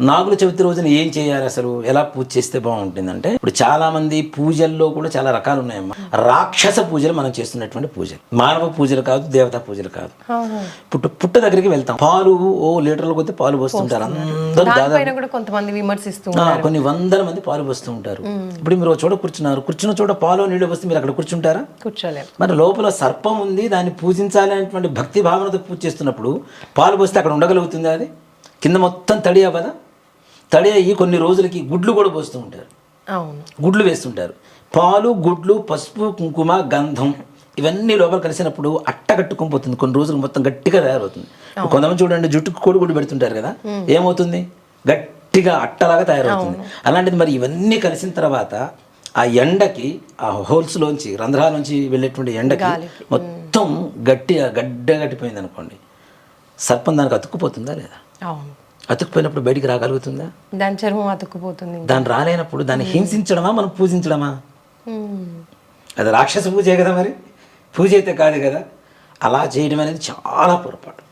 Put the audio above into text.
నాగుల చవితి రోజున ఏం చేయాలి, అసలు ఎలా పూజ చేస్తే బాగుంటుందంటే, ఇప్పుడు చాలా మంది పూజల్లో కూడా చాలా రకాలు ఉన్నాయమ్మా. రాక్షస పూజలు మనం చేస్తున్నటువంటి పూజలు, మానవ పూజలు కాదు, దేవతా పూజలు కాదు. పుట్ట దగ్గరికి వెళ్తాం, పాలు లీటర్ల కొద్ది పాలు పోస్తుంటారు అందరూ, దాదాపు కొంతమంది విమర్శిస్తూ కొన్ని వందల మంది పాలు పోస్తూ ఉంటారు. ఇప్పుడు మీరు చోట కూర్చున్నారు, కూర్చున్న చోట పాలు నీళ్ళు వస్తే మీరు అక్కడ కూర్చుంటారా? కూర్చోలేరు. మరి లోపల సర్పం ఉంది, దాన్ని పూజించాలి అనేటువంటి భక్తి భావనతో పూజ చేస్తున్నప్పుడు పాలు పోస్తే అక్కడ ఉండగలుగుతుంది? అది కింద మొత్తం తడి అవ్వదా? తడి అయ్యి కొన్ని రోజులకి గుడ్లు కూడా పోస్తూ ఉంటారు, గుడ్లు వేస్తుంటారు. పాలు, గుడ్లు, పసుపు, కుంకుమ, గంధం ఇవన్నీ లోపల కలిసినప్పుడు అట్ట కట్టుకుపోతుంది, కొన్ని రోజులు మొత్తం గట్టిగా తయారవుతుంది. కొంతమంది చూడండి, జుట్టుకు కోడిగుడ్డు పెడుతుంటారు కదా, ఏమవుతుంది? గట్టిగా అట్టలాగా తయారవుతుంది. అలాంటిది మరి ఇవన్నీ కలిసిన తర్వాత ఆ ఎండకి, ఆ హోల్స్లోంచి, రంధ్రాలోంచి వెళ్ళేటువంటి ఎండకి మొత్తం గట్టిగా గట్టిపోయింది అనుకోండి, సర్పం దానికి అతుక్కుపోతుందా లేదా? అతుక్కుపోయినప్పుడు బయటికి రాగలుగుతుందా? దాని చర్మం అతుక్కుపోతుంది. దాన్ని రాలేనప్పుడు దాన్ని హింసించడమా, మనం పూజించడమా? అది రాక్షస పూజే కదా, మరి పూజ అయితే కాదు కదా. అలా చేయడం అనేది చాలా పొరపాటు.